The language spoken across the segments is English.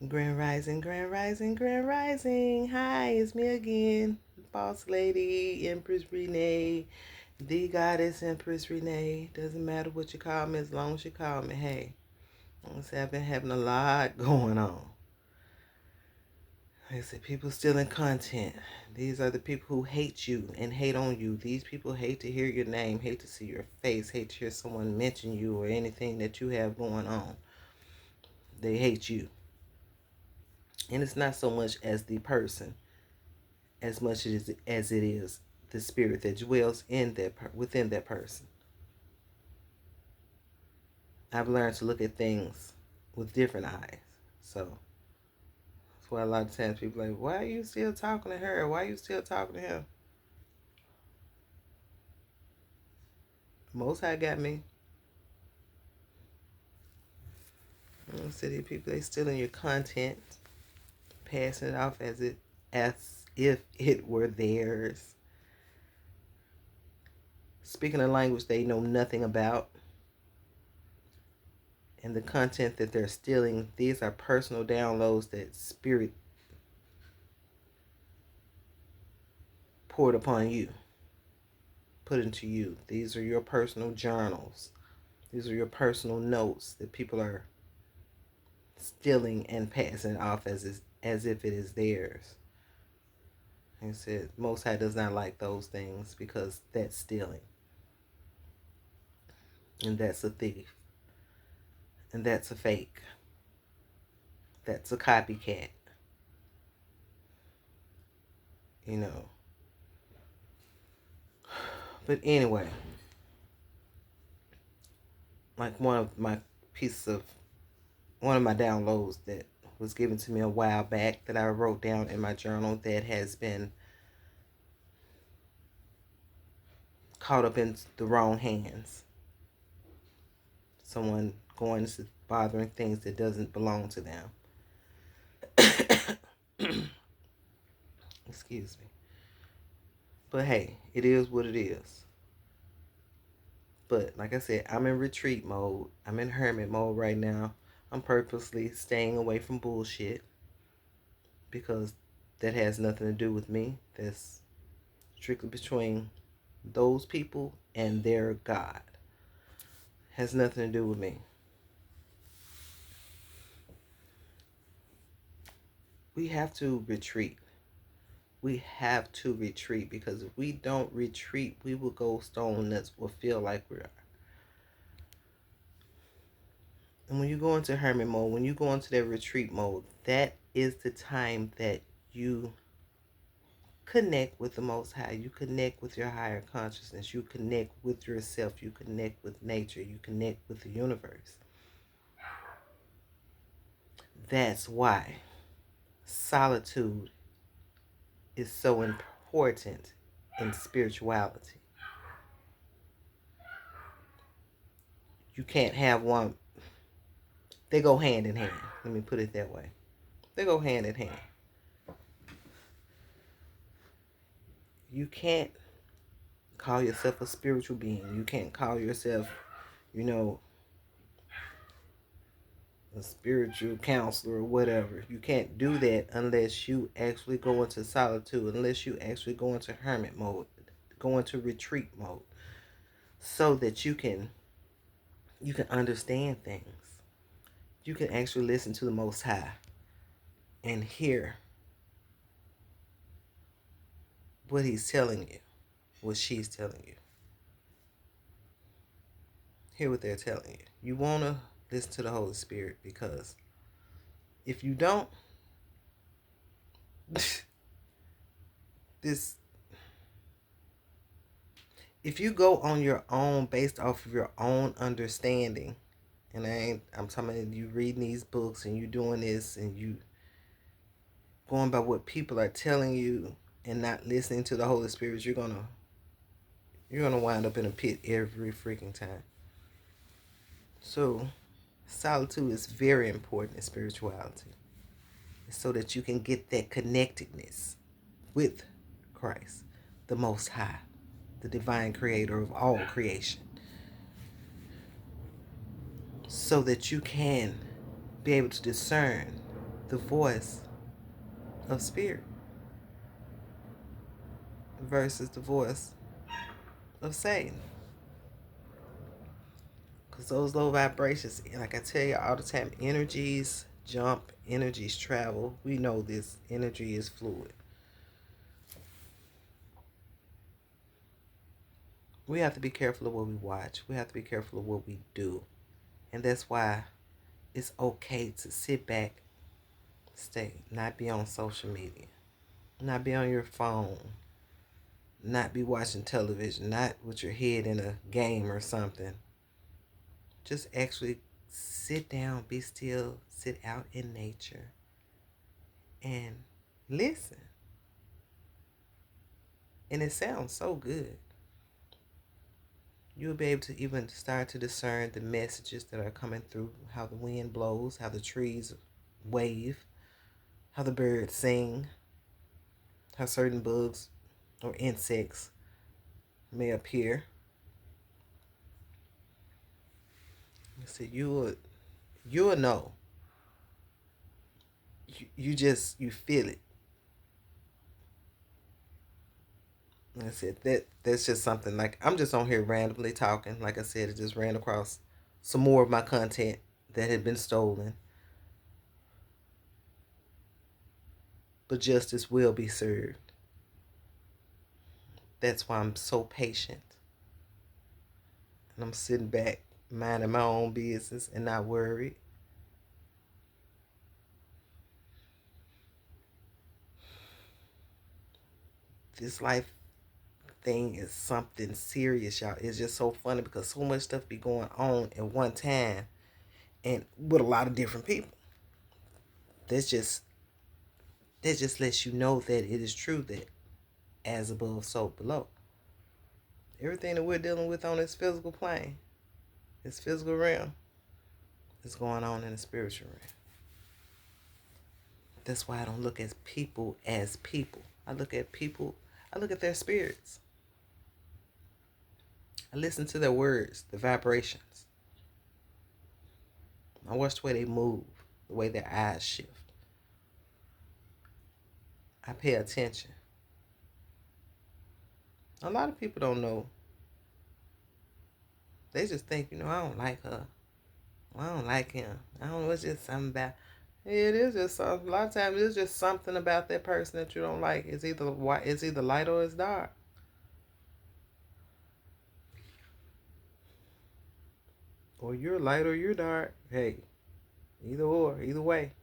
Grand Rising, Grand Rising, Grand Rising. Hi, it's me again, Boss Lady, Empress Renee, the Goddess Empress Renee. Doesn't matter what you call me as long as you call me. Hey, honestly, I've been having a lot going on. Like I said, people stealing content. These are the people who hate you and hate on you. These people hate to hear your name, hate to see your face, hate to hear someone mention you or anything that you have going on. They hate you. And it's not so much as the person, as much as it is the spirit that dwells in within that person. I've learned to look at things with different eyes. So that's why a lot of times people are like, why are you still talking to her? Why are you still talking to him? Most High got me. City people, they stealing your content, passing it off as if it were theirs. Speaking a language they know nothing about. And the content that they're stealing, these are personal downloads that spirit poured upon you, put into you. These are your personal journals. These are your personal notes that people are stealing and passing off as if it is theirs. And said, Most High does not like those things because that's stealing. And that's a thief. And that's a fake. That's a copycat. You know. But anyway, like one of my downloads that was given to me a while back that I wrote down in my journal that has been caught up in the wrong hands. Someone going to bothering things that doesn't belong to them. Excuse me. But hey, it is what it is. But like I said, I'm in retreat mode. I'm in hermit mode right now. I'm purposely staying away from bullshit because that has nothing to do with me. That's strictly between those people and their God. Has nothing to do with me. We have to retreat. We have to retreat because if we don't retreat, we will go stone nuts or feel like we are. And when you go into hermit mode, when you go into that retreat mode, that is the time that you connect with the Most High. You connect with your higher consciousness. You connect with yourself. You connect with nature. You connect with the universe. That's why solitude is so important in spirituality. You can't have one. They go hand in hand. Let me put it that way. They go hand in hand. You can't call yourself a spiritual being. You can't call yourself, a spiritual counselor or whatever. You can't do that unless you actually go into solitude, unless you actually go into hermit mode, go into retreat mode, so that you can understand things. You can actually listen to the Most High and hear what he's telling you, what she's telling you. Hear what they're telling you. You want to listen to the Holy Spirit because if you don't, if you go on your own based off of your own understanding, and I'm talking about you reading these books and you doing this and you going by what people are telling you and not listening to the Holy Spirit, you're gonna wind up in a pit every freaking time. So solitude is very important in spirituality, so that you can get that connectedness with Christ, the Most High, the divine creator of all creation, so that you can be able to discern the voice of spirit versus the voice of Satan. Because those low vibrations, like I tell you all the time, energies jump, energies travel. We know this. Energy is fluid. We have to be careful of what we watch. We have to be careful of what we do. And that's why it's okay to sit back, not be on social media, not be on your phone, not be watching television, not with your head in a game or something. Just actually sit down, be still, sit out in nature, and listen. And it sounds so good. You'll be able to even start to discern the messages that are coming through, how the wind blows, how the trees wave, how the birds sing, how certain bugs or insects may appear. So you'll know. You feel it. Like I said, that's just something, like I'm just on here randomly talking. Like I said, it just ran across some more of my content that had been stolen. But justice will be served. That's why I'm so patient. And I'm sitting back, minding my own business and not worried. This life thing is something serious, y'all. It's just so funny because so much stuff be going on at one time and with a lot of different people. That just lets you know that it is true that as above, so below. Everything that we're dealing with on this physical plane, this physical realm, is going on in the spiritual realm. That's why I don't look at people as people. I look at their spirits. I listen to their words, the vibrations. I watch the way they move, the way their eyes shift. I pay attention. A lot of people don't know. They just think, I don't like her. Well, I don't like him. I don't know, it's just something about it is just something. A lot of times it's just something about that person that you don't like. It's either light or it's dark. Or you're light or you're dark. Hey, either way.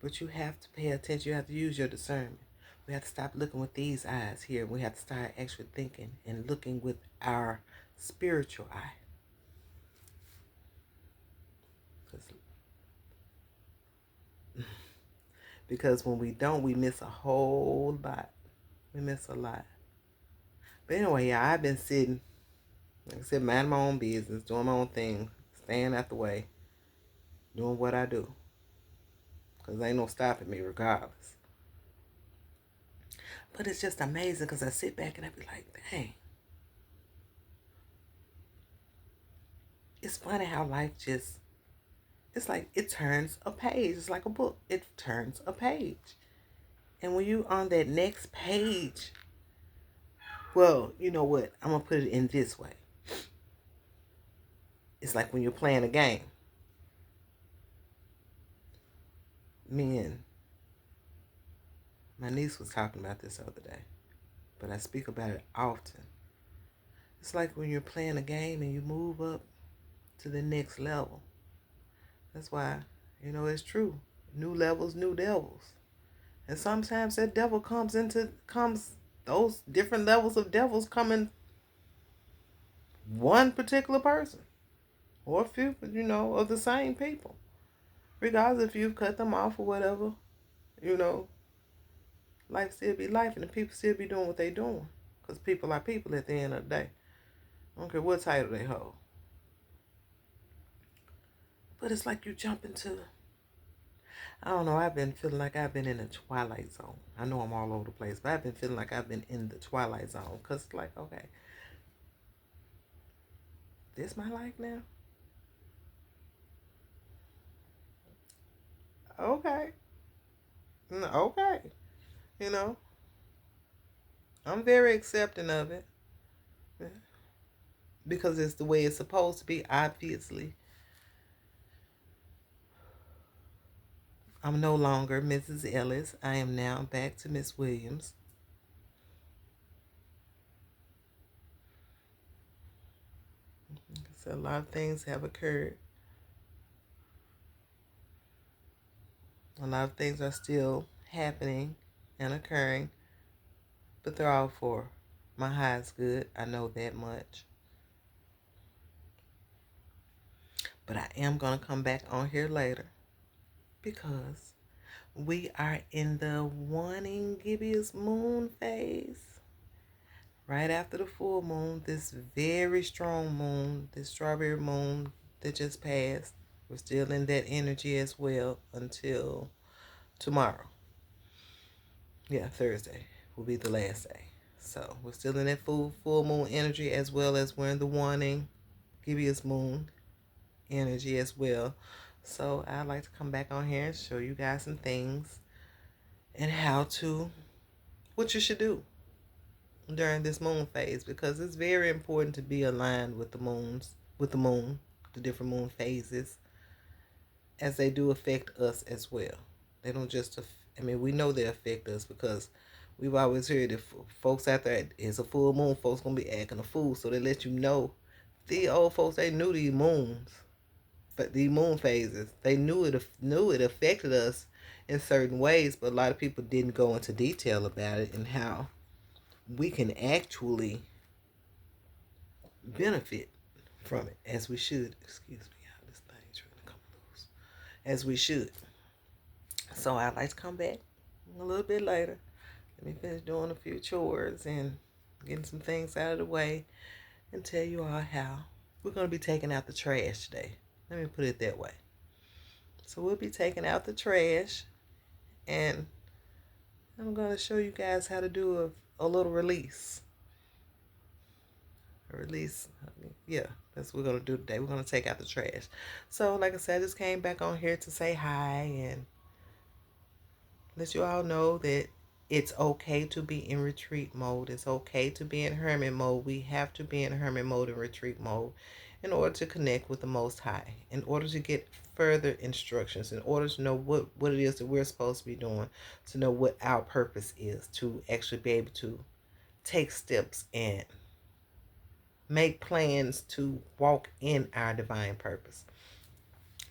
But you have to pay attention. You have to use your discernment. We have to stop looking with these eyes here. We have to start actually thinking and looking with our spiritual eye. Because when we don't, we miss a whole lot. We miss a lot. But anyway, yeah, I've been sitting, like I said, minding my own business, doing my own thing, staying out the way, doing what I do. Because ain't no stopping me regardless. But it's just amazing because I sit back and I be like, dang. It's funny how life just, it's like it turns a page. It's like a book. It turns a page. And when you on that next page, well, you know what? I'm going to put it in this way. It's like when you're playing a game. Me and my niece was talking about this the other day, but I speak about it often. It's like when you're playing a game and you move up to the next level. That's why, it's true. New levels, new devils. And sometimes that devil comes, those different levels of devils come in one particular person. Or a few, of the same people. Regardless if you've cut them off or whatever, life still be life and the people still be doing what they doing. Because people are people at the end of the day. I don't care what title they hold. But it's like you jump into, I don't know, I've been feeling like I've been in a twilight zone. I know I'm all over the place, but I've been feeling like I've been in the twilight zone. Because it's like, okay, this my life now? Okay. Okay. You know, I'm very accepting of it because it's the way it's supposed to be, obviously. I'm no longer Mrs. Ellis. I am now back to Miss Williams. So a lot of things have occurred. A lot of things are still happening and occurring, but they're all for my highest good. I know that much. But I am going to come back on here later because we are in the wanting gibbous moon phase. Right after the full moon, this very strong moon, this strawberry moon that just passed, we're still in that energy as well until tomorrow. Yeah, Thursday will be the last day. So we're still in that full moon energy as well as we're in the wanting gibbous moon energy as well. So I'd like to come back on here and show you guys some things and what you should do during this moon phase because it's very important to be aligned with the moon, the different moon phases, as they do affect us as well. They don't just, I mean, we know they affect us because we've always heard if folks out there is a full moon, folks gonna be acting a fool. So they let you know. The old folks, they knew these moons, but the moon phases, they knew it affected us in certain ways, but a lot of people didn't go into detail about it and how we can actually benefit from it as we should. Excuse me, y'all, this thing's trying to come loose. As we should. So I'd like to come back a little bit later. Let me finish doing a few chores and getting some things out of the way and tell you all how we're going to be taking out the trash today. Let me put it that way. So we'll be taking out the trash and I'm going to show you guys how to do a little release. A release. Yeah, that's what we're going to do today. We're going to take out the trash. So like I said, I just came back on here to say hi and let you all know that it's okay to be in retreat mode. It's okay to be in hermit mode. We have to be in hermit mode and retreat mode in order to connect with the Most High, in order to get further instructions, in order to know what it is that we're supposed to be doing, to know what our purpose is, to actually be able to take steps and make plans to walk in our divine purpose.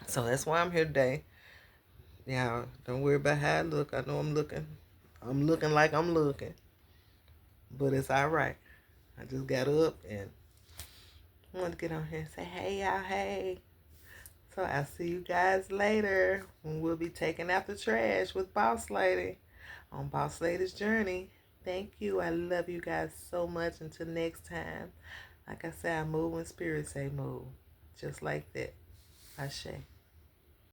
So that's why I'm here today. Now, don't worry about how I look. I know I'm looking. I'm looking like I'm looking. But it's all right. I just got up and wanted to get on here and say, hey, y'all, hey. So I'll see you guys later when we'll be taking out the trash with Boss Lady on Boss Ladii's journey. Thank you. I love you guys so much. Until next time. Like I said, I move when spirit say move. Just like that. Ashe.